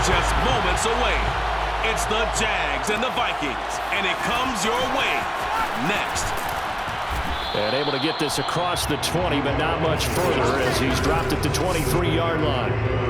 just moments away. It's the Jags and the Vikings, and it comes your way next. And able to get this across the 20, but not much further as he's dropped at the 23-yard line.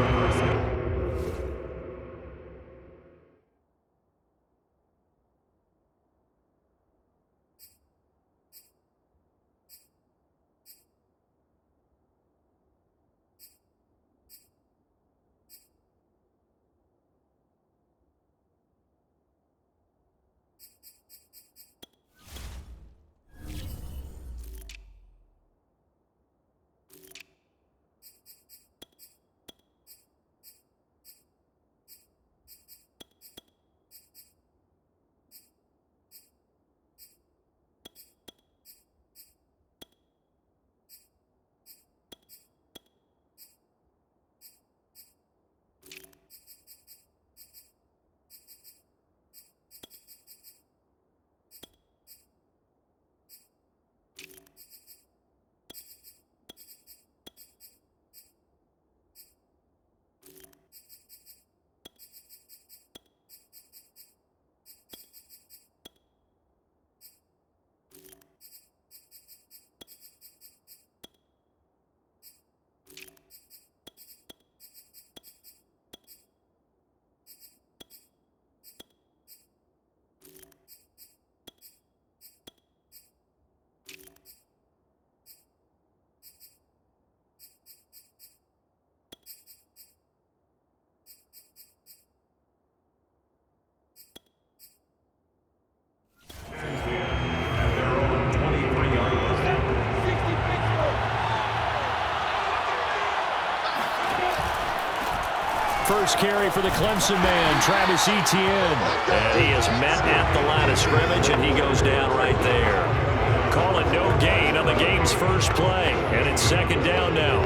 First carry for the Clemson man, Travis Etienne. And he is met at the line of scrimmage, and he goes down right there. Call it no gain on the game's first play, and it's second down now.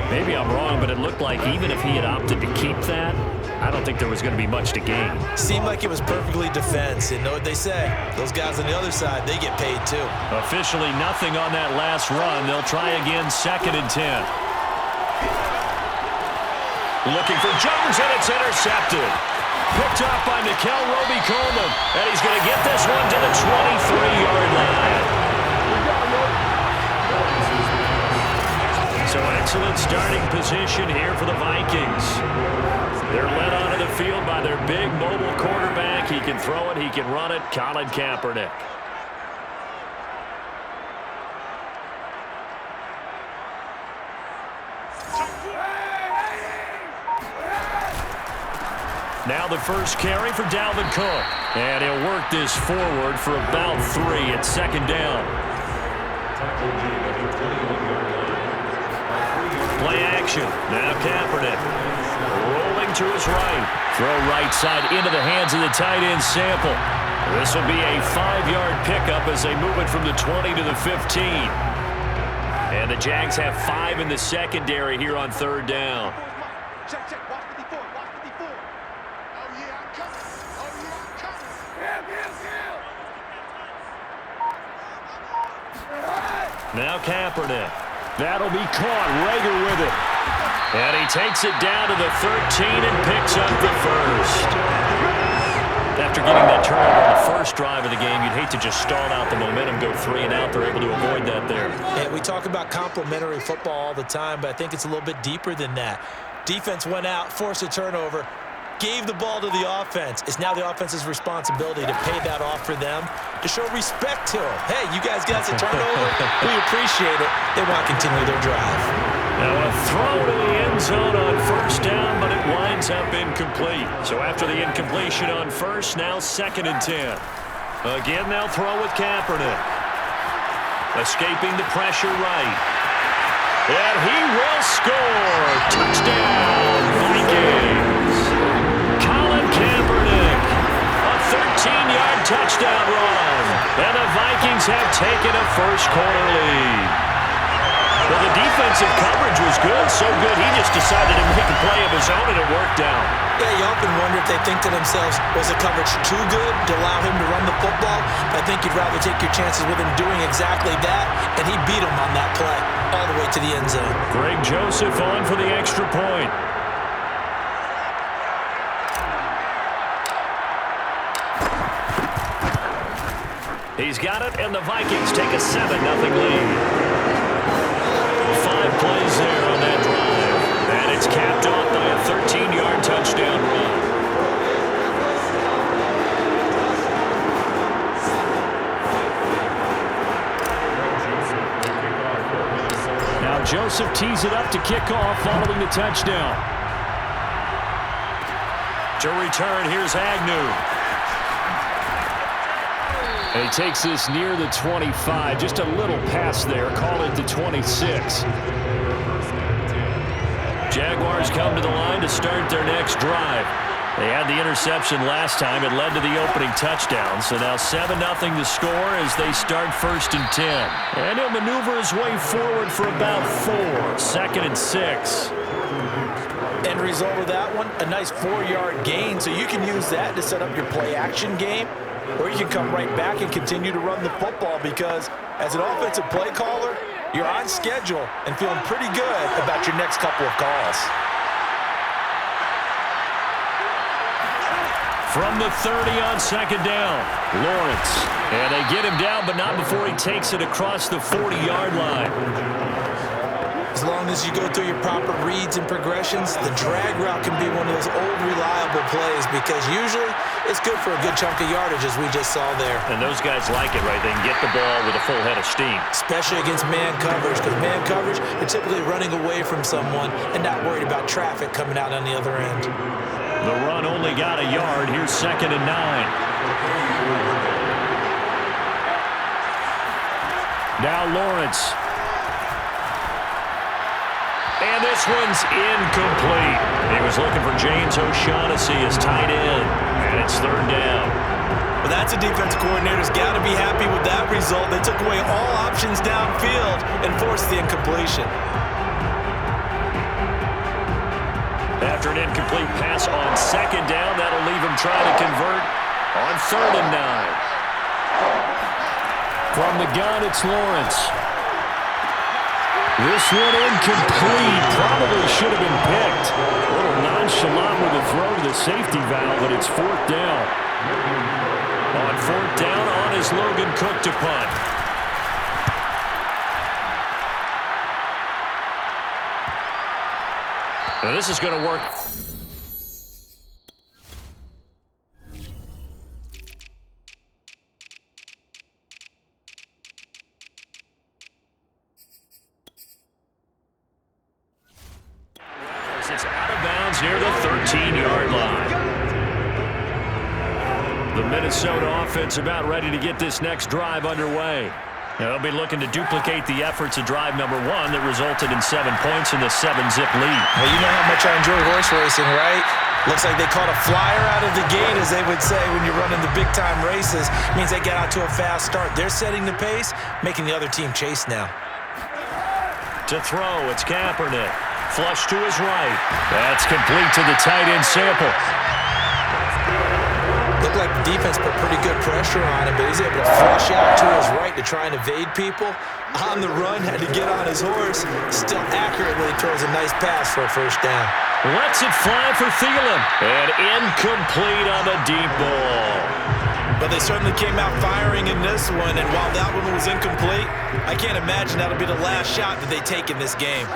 Maybe I'm wrong, but it looked like even if he had opted to keep that, I don't think there was going to be much to gain. Seemed like it was perfectly defense. You know what they say? Those guys on the other side, they get paid too. Officially nothing on that last run. They'll try again, 2nd and 10. Looking for Jones, and it's intercepted. Picked up by Nikel Roby-Coleman, and he's going to get this one to the 23-yard line. So an excellent starting position here for the Vikings. They're led onto the field by their big mobile quarterback. He can throw it, he can run it, Colin Kaepernick. Now the first carry for Dalvin Cook. And he'll work this forward for about 3 at 2nd down. Play action. Now Kaepernick. Rolling to his right. Throw right side into the hands of the tight end Sample. This will be a 5-yard pickup as they move it from the 20 to the 15. And the Jags have 5 in the secondary here on 3rd down. Now Kaepernick. That'll be caught. Rager with it. And he takes it down to the 13 and picks up the first. After getting that turnover on the first drive of the game, you'd hate to just stall out the momentum, go 3 and out. They're able to avoid that there. And we talk about complementary football all the time, but I think it's a little bit deeper than that. Defense went out, forced a turnover, gave the ball to the offense. It's now the offense's responsibility to pay that off for them, to show respect to them. Hey, you guys got the turnover. We appreciate it. They want to continue their drive. Now a throw to the end zone on 1st down, but it winds up incomplete. So after the incompletion on 1st, now 2nd and 10. Again, they'll throw with Kaepernick. Escaping the pressure right. And he will score. Touchdown, Vikings. Colin Kaepernick, a 13-yard touchdown run, and the Vikings have taken a first-quarter lead. Well, the defensive coverage was good, so good he just decided to make a play of his own, and it worked out. Yeah, you often wonder if they think to themselves, was the coverage too good to allow him to run the football? I think you'd rather take your chances with him doing exactly that, and he beat him on that play all the way to the end zone. Greg Joseph on for the extra point. He's got it, and the Vikings take a 7-0 lead. 5 plays there on that drive. And it's capped off by a 13-yard touchdown run. Now Joseph tees it up to kick off following the touchdown. To return, here's Agnew. And he takes this near the 25. Just a little pass there. Call it the 26. Jaguars come to the line to start their next drive. They had the interception last time. It led to the opening touchdown. So now 7-0 to score as they start 1st and 10. And he'll maneuver his way forward for about 4. 2nd and 6. End result of that one, a nice 4-yard gain. So you can use that to set up your play-action game. Or you can come right back and continue to run the football because as an offensive play caller, you're on schedule and feeling pretty good about your next couple of calls. From the 30 on 2nd down, Lawrence. And they get him down, but not before he takes it across the 40-yard line. As long as you go through your proper reads and progressions, the drag route can be one of those old reliable plays because usually it's good for a good chunk of yardage as we just saw there. And those guys like it, right? They can get the ball with a full head of steam. Especially against man coverage because man coverage, you're typically running away from someone and not worried about traffic coming out on the other end. The run only got a yard. Here's 2nd and 9. Now Lawrence. And this one's incomplete. He was looking for James O'Shaughnessy as tight end. And it's 3rd down. Well, that's a defense coordinator's got to be happy with that result. They took away all options downfield and forced the incompletion. After an incomplete pass on 2nd down, that'll leave him trying to convert on 3rd and 9. From the gun, it's Lawrence. This one incomplete. Probably should have been picked. A little nonchalant with a throw to the safety valve, but it's 4th down. On 4th down, on is Logan Cook to punt. Now this is going to work. It's out of bounds near the 13-yard line. The Minnesota offense about ready to get this next drive underway. They'll be looking to duplicate the efforts of drive number 1 that resulted in 7 points in the 7-zip lead. Well, you know how much I enjoy horse racing, right? Looks like they caught a flyer out of the gate, as they would say when you're running the big-time races. It means they get out to a fast start. They're setting the pace, making the other team chase now. To throw, it's Kaepernick. Flush to his right. That's complete to the tight end Sample. Looked like the defense put pretty good pressure on him, but he's able to flush out to his right to try and evade people. On the run, had to get on his horse. Still accurately throws a nice pass for a 1st down. Lets it fly for Thielen. And incomplete on the deep ball. But they certainly came out firing in this one, and while that one was incomplete, I can't imagine that'll be the last shot that they take in this game.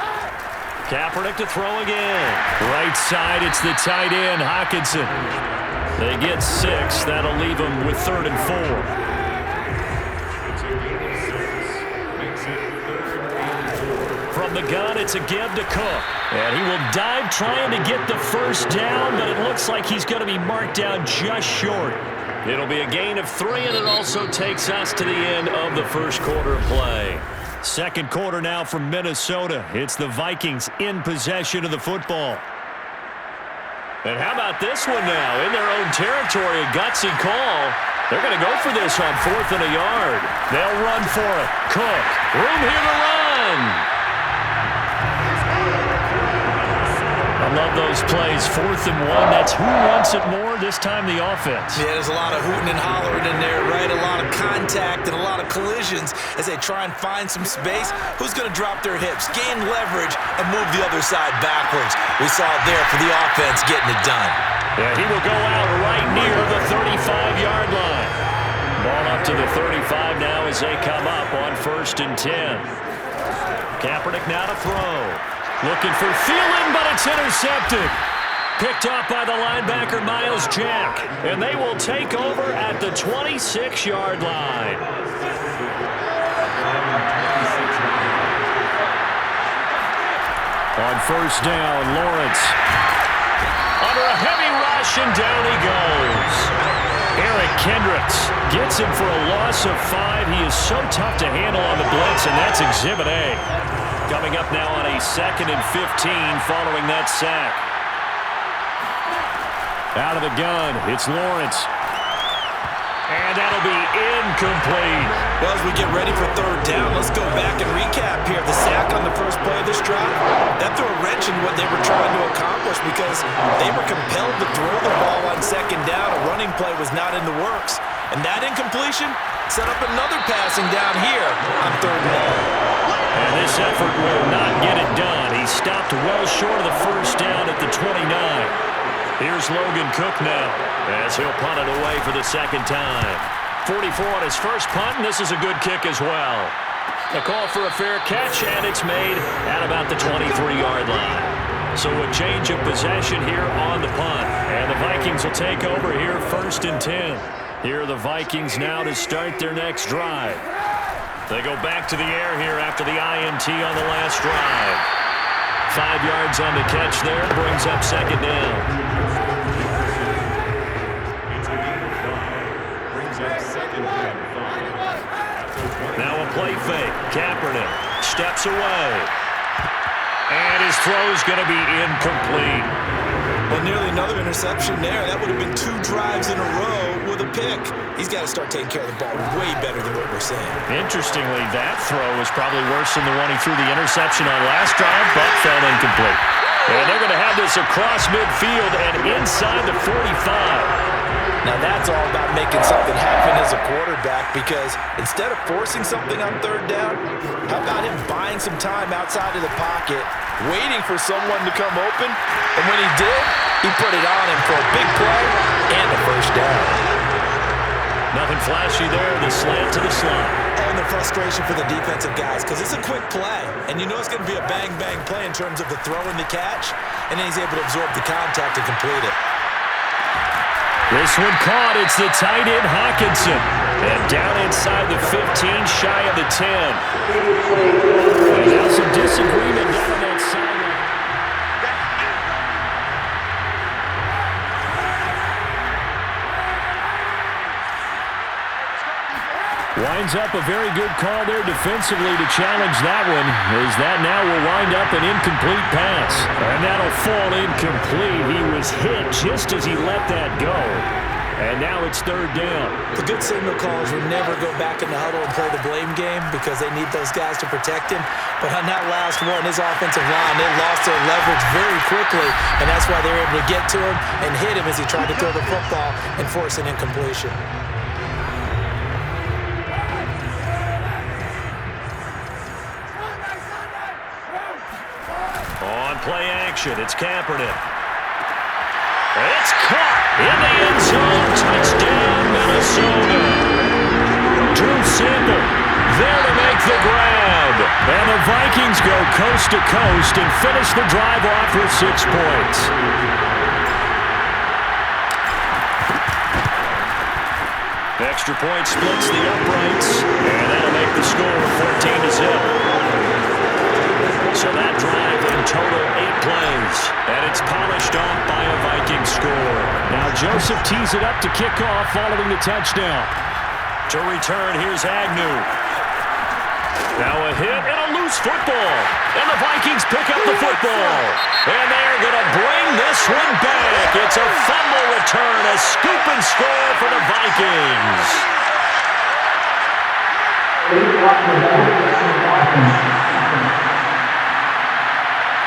Kaepernick to throw again. Right side, it's the tight end, Hockenson. They get 6. That'll leave them with 3rd and 4. From the gun, it's a give to Cook. And he will dive trying to get the 1st down, but it looks like he's going to be marked down just short. It'll be a gain of 3, and it also takes us to the end of the 1st quarter of play. 2nd quarter now from Minnesota. It's the Vikings in possession of the football. And how about this one now? In their own territory, a gutsy call. They're going to go for this on 4th and a yard. They'll run for it. Cook, room here to run. I love those plays. 4th and 1. That's who wants it more, this time the offense. Yeah, there's a lot of hooting and hollering in there, right? A lot of contact and a lot of collisions as they try and find some space. Who's going to drop their hips, gain leverage, and move the other side backwards? We saw it there for the offense getting it done. Yeah, he will go out right near the 35-yard line. Ball up to to the 35 now as they come up on 1st and 10. Kaepernick now to throw. Looking for Thielen, but it's intercepted. Picked off by the linebacker, Miles Jack. And they will take over at the 26-yard line. On 1st down, Lawrence. Under a heavy rush, and down he goes. Eric Kendricks gets him for a loss of 5. He is so tough to handle on the blitz, and that's Exhibit A. Coming up now on a 2nd and 15 following that sack. Out of the gun, it's Lawrence. And that'll be incomplete. Well, as we get ready for 3rd down, let's go back and recap here. The sack on the first play of this drive, that threw a wrench in what they were trying to accomplish because they were compelled to throw the ball on 2nd down. A running play was not in the works. And that incompletion set up another passing down here on 3rd and long. And this effort will not get it done. He stopped well short of the 1st down at the 29. Here's Logan Cook now as he'll punt it away for the 2nd time. 44 on his first punt, and this is a good kick as well. A call for a fair catch, and it's made at about the 23-yard line. So a change of possession here on the punt. And the Vikings will take over here 1st and 10. Here are the Vikings now to start their next drive. They go back to the air here after the INT on the last drive. 5 yards on the catch there, brings up 2nd down. Now a play fake. Kaepernick steps away. And his throw's going to be incomplete. Well, nearly another interception there. That would have been 2 drives in a row with a pick. He's got to start taking care of the ball way better than what we're saying. Interestingly, that throw was probably worse than the one he threw the interception on last drive, but fell incomplete. And they're going to have this across midfield and inside the 45. Now that's all about making something happen as a quarterback, because instead of forcing something on 3rd down, how about him buying some time outside of the pocket, waiting for someone to come open, and when he did, he put it on him for a big play and a 1st down. Nothing flashy there, the slant to the slot. And the frustration for the defensive guys, because it's a quick play, and you know it's going to be a bang-bang play in terms of the throw and the catch, and then he's able to absorb the contact and complete it. This one caught. It's the tight end, Hawkinson. And down inside the 15, shy of the 10. And now some disagreement down that sideline. Winds up a very good call there defensively to challenge that one, as that now will wind up an incomplete pass. And that'll fall incomplete. He was hit just as he let that go. And now it's 3rd down. The good signal callers will never go back in the huddle and play the blame game because they need those guys to protect him. But on that last one, his offensive line, they lost their leverage very quickly, and that's why they were able to get to him and hit him as he tried to throw the football and force an incompletion. On play action, it's Kaepernick. It's caught in the end zone. Touchdown, Minnesota. Drew Sample there to make the grab. And the Vikings go coast to coast and finish the drive off with 6 points. Extra point splits the uprights, and that'll make the score 14-0. So that drive in total 8 plays, and it's polished off by a Viking score. Now Joseph tees it up to kick off following the touchdown. To return, here's Agnew. Now a hit and a loose football, and the Vikings pick up the football. And they're going to bring this one back. It's a fumble return, a scoop and score for the Vikings.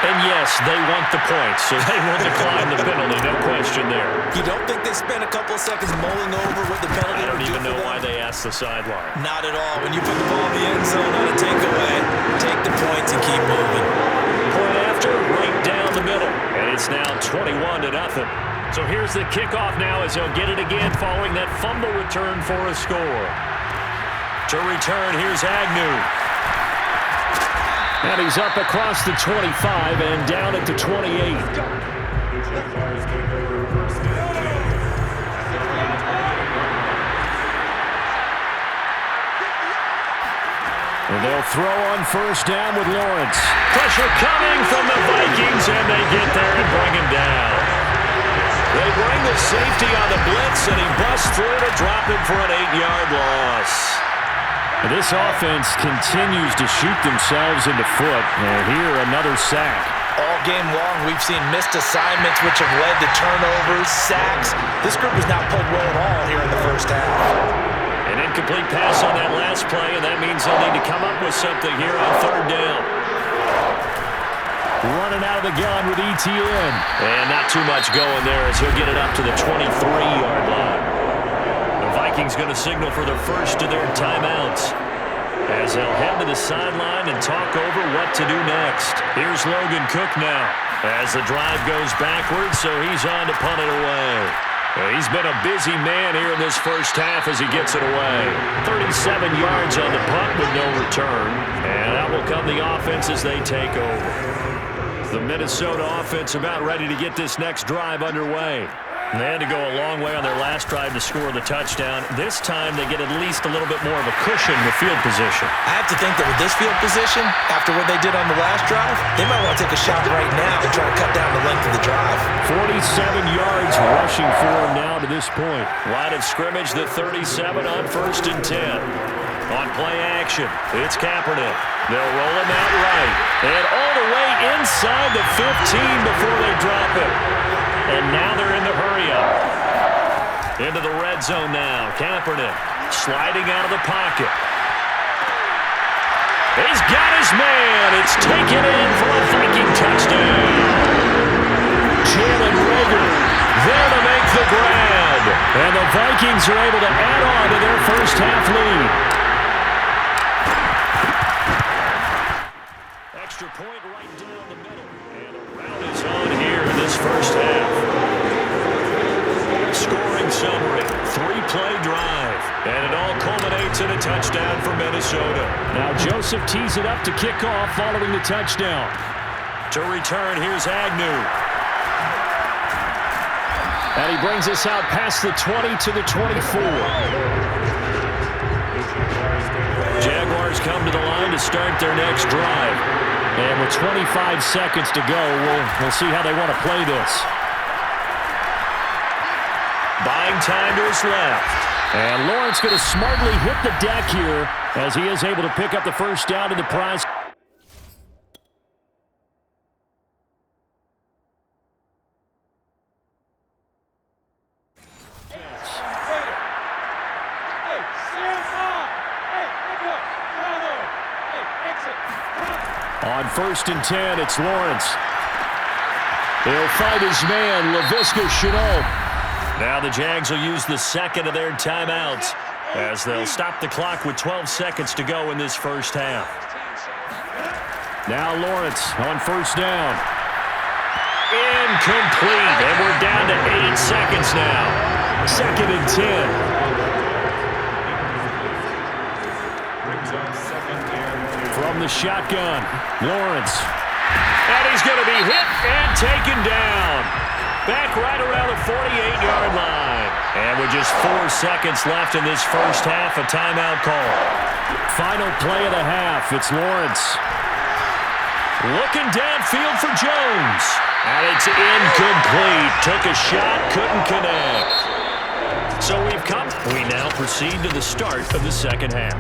And yes, they want the points, so they will decline the penalty, no question there. You don't think they spent a couple of seconds mulling over what the penalty I don't would do even know for them? why they asked the sideline. Not at all. When you put the ball in the end zone on a takeaway, take the points and keep moving. Point after, right down the middle. And it's now 21-0. So here's the kickoff now as he'll get it again following that fumble return for a score. To return, here's Agnew. And he's up across the 25 and down at the 28. And they'll throw on first down with Lawrence. Pressure coming from the Vikings, and they get there and bring him down. They bring the safety on the blitz, and he busts through to drop him for an 8-yard loss. This offense continues to shoot themselves in the foot. And here, another sack. All game long, we've seen missed assignments which have led to turnovers, sacks. This group has not played well at all here in the first half. An incomplete pass on that last play, and that means they'll need to come up with something here on third down. Running out of the gun with ETN. And not too much going there as he'll get it up to the 23-yard line. The Vikings going to signal for their first of their timeouts as they'll head to the sideline and talk over what to do next. Here's Logan Cook now as the drive goes backwards, so he's on to punt it away. He's been a busy man here in this first half as he gets it away. 37 yards on the punt with no return. And out will come the offense as they take over. The Minnesota offense about ready to get this next drive underway. They had to go a long way on their last drive to score the touchdown. This time they get at least a little bit more of a cushion with field position. I have to think that with this field position, after what they did on the last drive, they might want to take a shot right now and try to cut down the length of the drive. 47 yards rushing for him now to this point. Line of scrimmage, the 37 on 1st and 10. On play action, it's Kaepernick. They'll roll him out right. And all the way inside the 15 before they drop it. And now they're in the hurry-up. Into the red zone now. Kaepernick sliding out of the pocket. He's got his man. It's taken in for a Viking touchdown. Jalen Reagor there to make the grab. And the Vikings are able to add on to their first half lead. Extra point right down the middle. And a round is on here in this first half. Scoring summary, 3-play drive. And it all culminates in a touchdown for Minnesota. Now Joseph tees it up to kick off following the touchdown. To return, here's Agnew. And he brings us out past the 20 to the 24. Jaguars come to the line to start their next drive. And with 25 seconds to go, we'll see how they want to play this. Buying time to his left. And Lawrence going to smartly hit the deck here as he is able to pick up the first down in the prize. On 1st and 10, it's Lawrence. He'll find his man, Laviska Shenault. Now the Jags will use the second of their timeouts as they'll stop the clock with 12 seconds to go in this first half. Now Lawrence on first down. Incomplete, and we're down to 8 seconds now. 2nd and 10. From the shotgun, Lawrence. And he's going to be hit and taken down. Back right around the 48-yard line. And with just 4 seconds left in this first half, a timeout call. Final play of the half, it's Lawrence. Looking downfield for Jones. And it's incomplete. Took a shot, couldn't connect. So we now proceed to the start of the second half.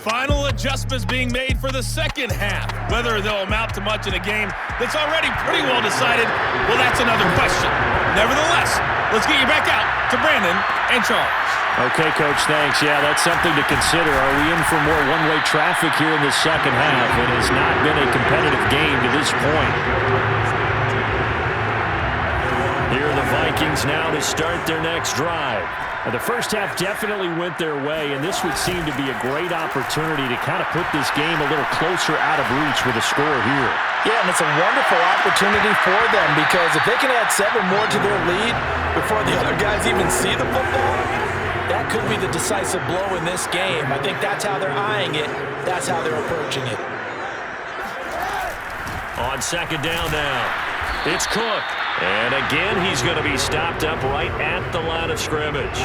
Final adjustments being made for the second half. Whether they'll amount to much in a game that's already pretty well decided, well, that's another question. Nevertheless, let's get you back out to Brandon and Charles. Okay, Coach, thanks. Yeah, that's something to consider. Are we in for more one-way traffic here in the second half? It has not been a competitive game to this point. Here are the Vikings now to start their next drive. The first half definitely went their way, and this would seem to be a great opportunity to kind of put this game a little closer out of reach with a score here. Yeah, and it's a wonderful opportunity for them because if they can add 7 more to their lead before the other guys even see the football, That could be the decisive blow in this game. I think that's how they're eyeing it. That's how they're approaching it. On second down now, it's Cook. And again, he's going to be stopped up right at the line of scrimmage.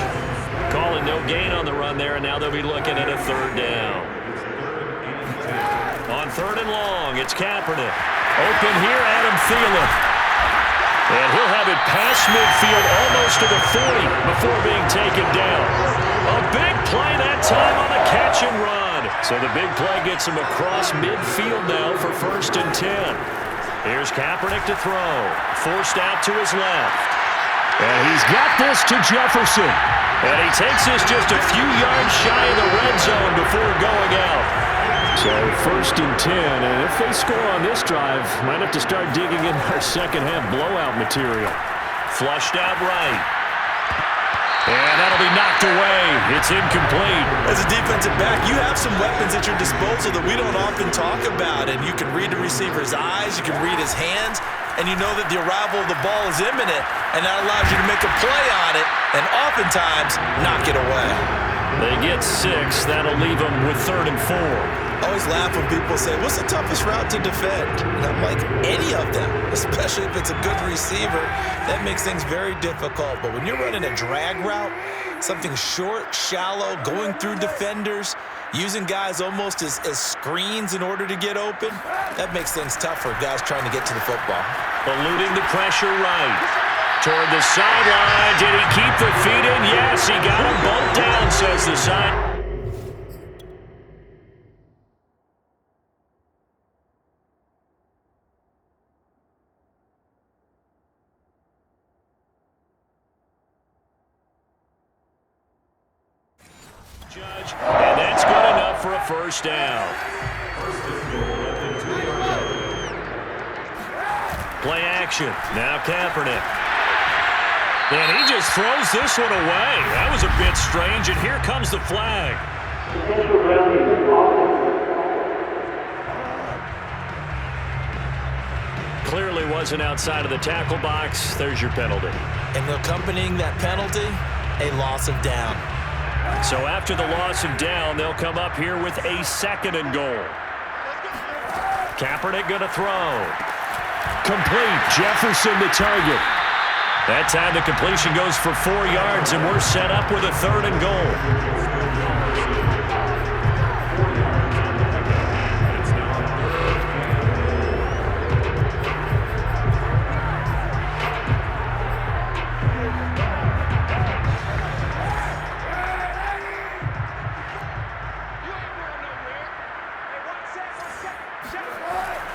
Calling no gain on the run there, and now they'll be looking at a third down. On third and long, it's Kaepernick. Open here, Adam Thielen. And he'll have it past midfield almost to the 40 before being taken down. A big play that time on the catch and run. So the big play gets him across midfield now for 1st and 10. Here's Kaepernick to throw. Forced out to his left. And he's got this to Jefferson. And he takes this just a few yards shy of the red zone before going out. So 1st and 10, and if they score on this drive, might have to start digging in our second half blowout material. Flushed out right. And that'll be knocked away. It's incomplete. As a defensive back, you have some weapons at your disposal that we don't often talk about, and you can read the receiver's eyes, you can read his hands, and you know that the arrival of the ball is imminent, and that allows you to make a play on it, and oftentimes knock it away. They get 6. That'll leave them with 3rd and 4. I always laugh when people say, what's the toughest route to defend? And I'm like, any of them, especially if it's a good receiver. That makes things very difficult. But when you're running a drag route, something short, shallow, going through defenders, using guys almost as screens in order to get open, that makes things tough for guys trying to get to the football. Eluding the pressure right. Toward the sideline. Did he keep the feet in? Yes, he got them both down, says the side. And that's good enough for a 1st down. Play action. Now Kaepernick. And he just throws this one away. That was a bit strange, and here comes the flag. Clearly wasn't outside of the tackle box. There's your penalty. And accompanying that penalty, a loss of down. So after the loss of down, they'll come up here with a 2nd and goal. Kaepernick going to throw. Complete. Jefferson the target. That time the completion goes for 4 yards, and we're set up with a 3rd and goal.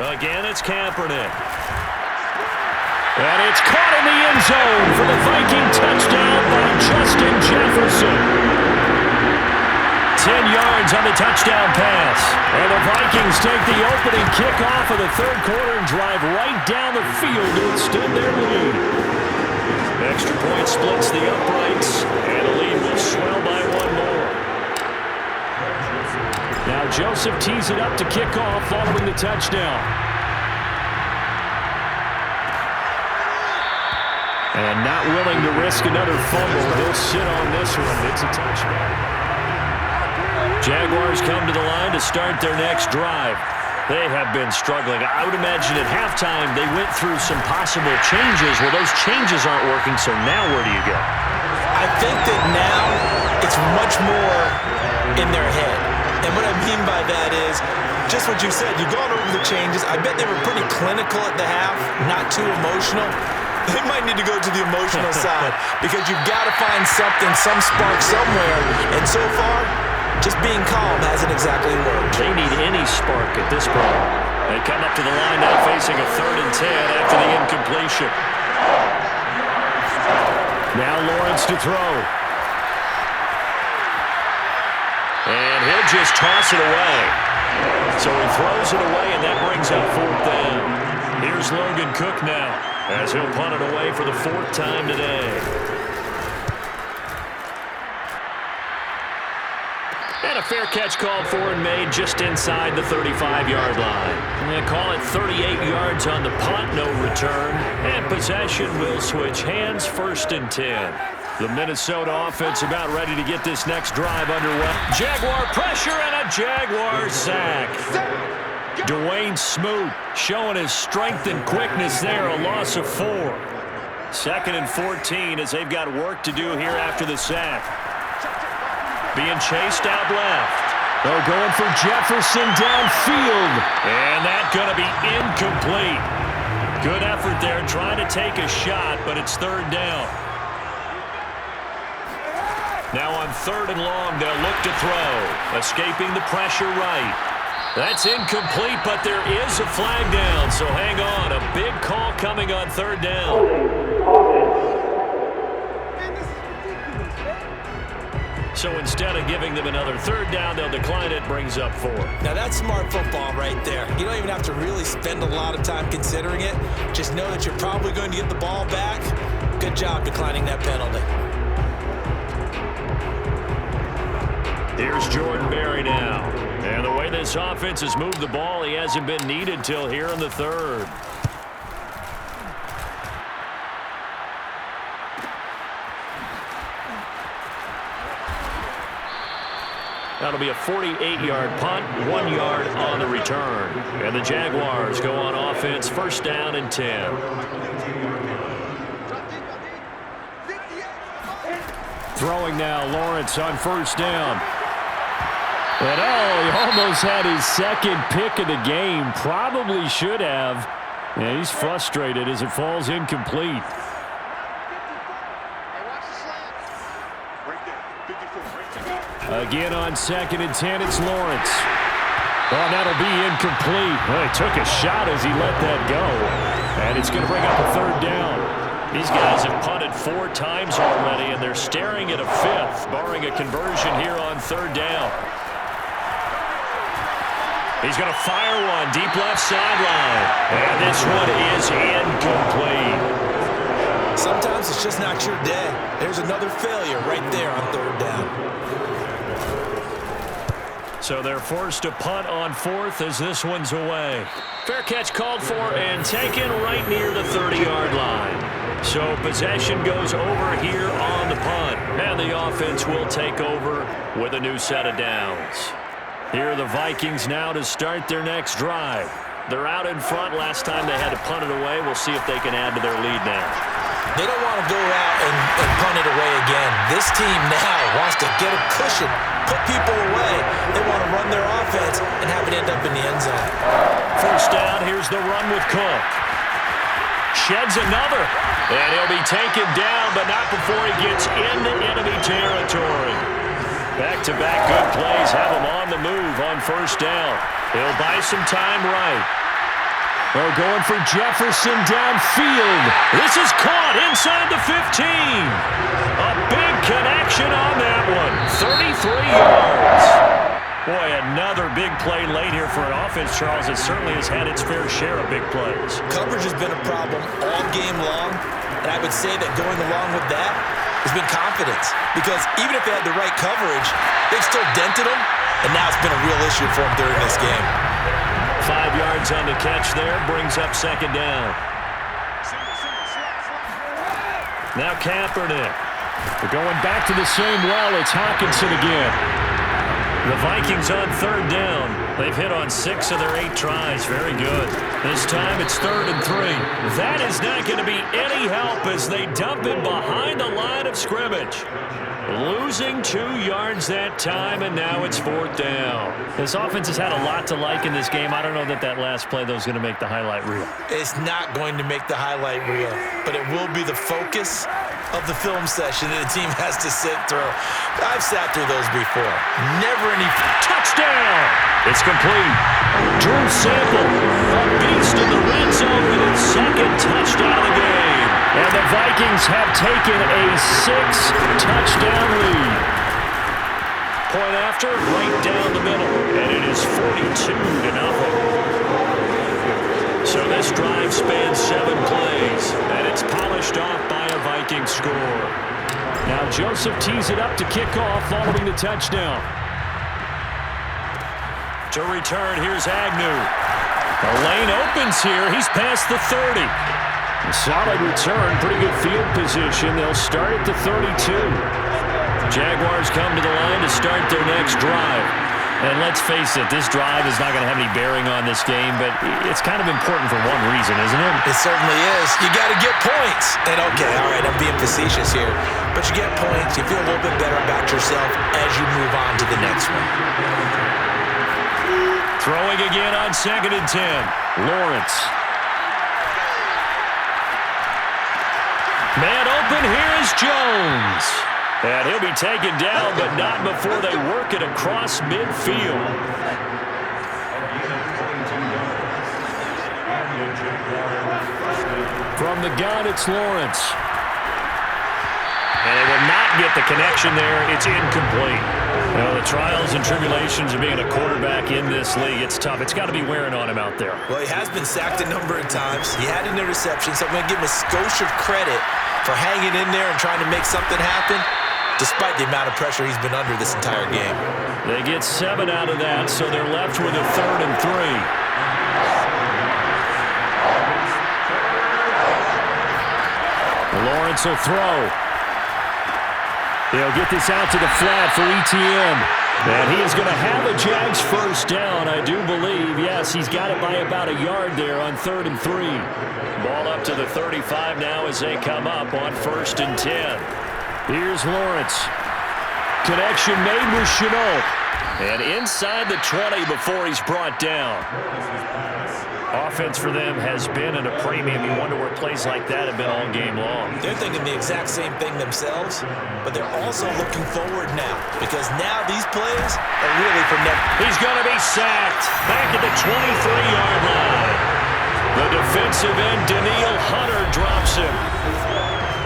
Again, it's Kaepernick. And it's caught in the end zone for the Viking touchdown by Justin Jefferson. 10 yards on the touchdown pass. And the Vikings take the opening kickoff of the 3rd quarter and drive right down the field to extend their lead. Extra point splits the uprights, and the lead will swell by 1 more. Now Joseph tees it up to kick off following the touchdown. And not willing to risk another fumble. He'll sit on this one. It's a touchdown. Jaguars come to the line to start their next drive. They have been struggling. I would imagine at halftime they went through some possible changes. Well, those changes aren't working, so now where do you go? I think that now it's much more in their head. And what I mean by that is just what you said. You've gone over the changes. I bet they were pretty clinical at the half, not too emotional. They might need to go to the emotional side because you've got to find something, some spark somewhere. And so far, just being calm hasn't exactly worked. They need any spark at this point. They come up to the line now facing a 3rd and 10 after the incompletion. Now Lawrence to throw. And he'll just toss it away. So he throws it away, and that brings up 4th down. Here's Logan Cook now, as he'll punt it away for the 4th time today. And a fair catch called for and made just inside the 35-yard line. And they call it 38 yards on the punt, no return. And possession will switch hands, 1st and 10. The Minnesota offense about ready to get this next drive underway. Jaguar pressure and a Jaguar sack. Dwayne Smoot showing his strength and quickness there, a loss of 4. 2nd and 14 as they've got work to do here after the sack. Being chased out left. They're going for Jefferson downfield. And that's going to be incomplete. Good effort there trying to take a shot, but it's 3rd down. Now on 3rd and long, they'll look to throw. Escaping the pressure right. That's incomplete, but there is a flag down, so hang on. A big call coming on 3rd down. So instead of giving them another 3rd down, they'll decline it, brings up 4. Now that's smart football right there. You don't even have to really spend a lot of time considering it. Just know that you're probably going to get the ball back. Good job declining that penalty. Here's Jordan Berry now. And the way this offense has moved the ball, he hasn't been needed till here in the 3rd. That'll be a 48-yard punt, 1 yard on the return. And the Jaguars go on offense, 1st down and 10. Throwing now, Lawrence on 1st down. And he almost had his 2nd pick of the game. Probably should have. And he's frustrated as it falls incomplete. Again on 2nd and 10, it's Lawrence. Oh, that'll be incomplete. Well, he took a shot as he let that go. And it's going to bring up a 3rd down. These guys have punted 4 times already, and they're staring at a 5th, barring a conversion here on 3rd down. He's going to fire one deep left sideline. And this one is incomplete. Sometimes it's just not your day. There's another failure right there on 3rd down. So they're forced to punt on 4th as this one's away. Fair catch called for and taken right near the 30-yard line. So possession goes over here on the punt. And the offense will take over with a new set of downs. Here are the Vikings now to start their next drive. They're out in front. Last time they had to punt it away. We'll see if they can add to their lead now. They don't want to go out and punt it away again. This team now wants to get a cushion, put people away. They want to run their offense and have it end up in the end zone. 1st down, here's the run with Cook. Sheds another, and he'll be taken down, but not before he gets into enemy territory. Back-to-back good plays have him on the move on 1st down. He'll buy some time right. They're going for Jefferson downfield. This is caught inside the 15. A big connection on that one. 33 yards. Boy, another big play late here for an offense, Charles, that certainly has had its fair share of big plays. Coverage has been a problem all game long, and I would say that going along with that has been confidence. Because even if they had the right coverage, they've still dented them, and now it's been a real issue for them during this game. 5 yards on the catch there, brings up 2nd down. Now Kaepernick. We're going back to the same well. It's Hawkinson again. The Vikings on 3rd down. They've hit on 6 of their 8 tries. Very good. This time it's 3rd and 3. That is not going to be any help as they dump him behind the line of scrimmage. Losing 2 yards that time, and now it's 4th down. This offense has had a lot to like in this game. I don't know that last play, though, is going to make the highlight reel. It's not going to make the highlight reel, but it will be the focus of the film session that the team has to sit through. I've sat through those before. Never any touchdown. It's complete. Drew Sample, a beast in the red zone with his 2nd touchdown of the game. And the Vikings have taken a 6-touchdown lead. Point after, right down the middle. And it is 42-0. So this drive spans 7 plays, and it's polished off by a Viking score. Now Joseph tees it up to kick off following the touchdown. To return, here's Agnew. The lane opens here. He's past the 30. Solid return, pretty good field position. They'll start at the 32. Jaguars come to the line to start their next drive. And let's face it, this drive is not going to have any bearing on this game, but it's kind of important for one reason, isn't it? It certainly is. You got to get points. And okay, all right, I'm being facetious here, but you get points, you feel a little bit better about yourself as you move on to the next one. Throwing again on 2nd and 10. Lawrence. Man open, here is Jones. And he'll be taken down, but not before they work it across midfield. From the gun, it's Lawrence. And they will not get the connection there. It's incomplete. Well, the trials and tribulations of being a quarterback in this league, it's tough. It's got to be wearing on him out there. Well, he has been sacked a number of times. He had an interception, so I'm going to give him a skosh of credit for hanging in there and trying to make something happen, despite the amount of pressure he's been under this entire game. They get 7 out of that, so they're left with a 3rd and 3. Lawrence will throw. They'll get this out to the flat for ETN. And he is going to have a Jags first down, I do believe. Yes, he's got it by about a yard there on 3rd and 3. Ball up to the 35 now as they come up on 1st and 10. Here's Lawrence. Connection made with Chenault. And inside the 20 before he's brought down. Offense for them has been at a premium. You wonder where plays like that have been all game long. They're thinking the exact same thing themselves, but they're also looking forward now, because now these plays are really for next. He's going to be sacked back at the 23-yard line. The defensive end, Daniil Hunter, drops him.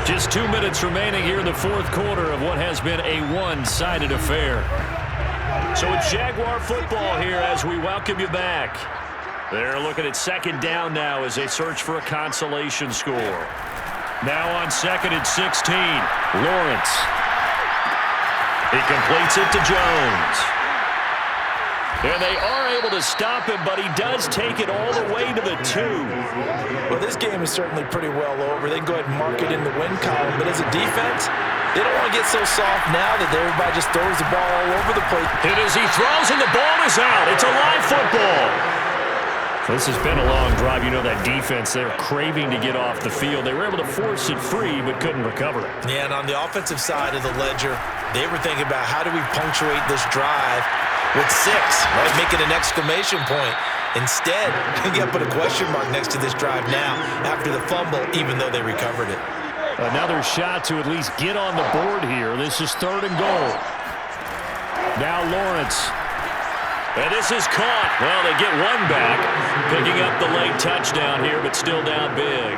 Just 2 minutes remaining here in the 4th quarter of what has been a one-sided affair. So it's Jaguar football here as we welcome you back. They're looking at 2nd down now as they search for a consolation score. Now on 2nd and 16, Lawrence. He completes it to Jones. And they are able to stop him, but he does take it all the way to the 2. Well, this game is certainly pretty well over. They can go ahead and mark it in the win column, but as a defense, they don't want to get so soft now that everybody just throws the ball all over the place. Hit as he throws, and the ball is out. It's a live football. This has been a long drive. You know that defense, they're craving to get off the field. They were able to force it free, but couldn't recover it. Yeah, and on the offensive side of the ledger, they were thinking about how do we punctuate this drive with 6, right? Make it an exclamation point. Instead, you got to put a question mark next to this drive now after the fumble, even though they recovered it. Another shot to at least get on the board here. This is 3rd and goal. Now Lawrence. And this is caught. Well, they get one back, picking up the late touchdown here, but still down big.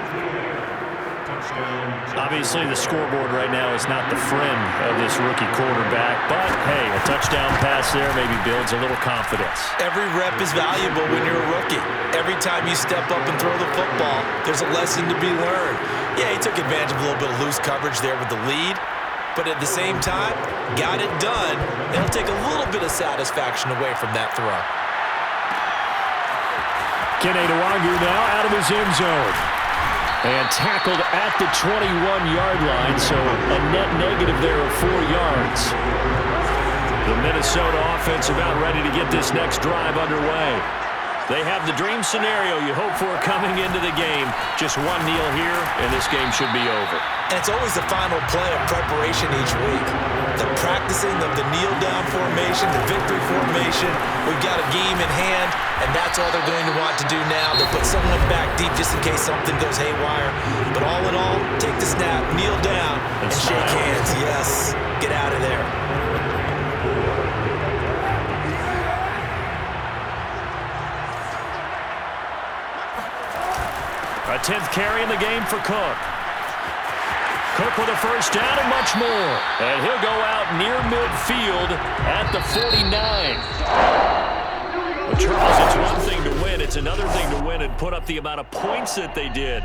Obviously, the scoreboard right now is not the friend of this rookie quarterback, but, hey, a touchdown pass there maybe builds a little confidence. Every rep is valuable when you're a rookie. Every time you step up and throw the football, there's a lesson to be learned. Yeah, he took advantage of a little bit of loose coverage there with the lead, but at the same time, got it done. It'll take a little bit of satisfaction away from that throw. Kene Nwangu now out of his end zone. And tackled at the 21-yard line, so a net negative there of 4 yards. The Minnesota offense about ready to get this next drive underway. They have the dream scenario you hope for coming into the game. Just one kneel here, and this game should be over. And it's always the final play of preparation each week. The practicing of the kneel-down formation, the victory formation. We've got a game in hand, and that's all they're going to want to do now. They'll put someone back deep just in case something goes haywire. But all in all, take the snap, kneel down, and shake hands. Yes, get out of there. A 10th carry in the game for Cook. Cook with a first down and much more. And he'll go out near midfield at the 49. Well, Charles, it's one thing to win. It's another thing to win and put up the amount of points that they did.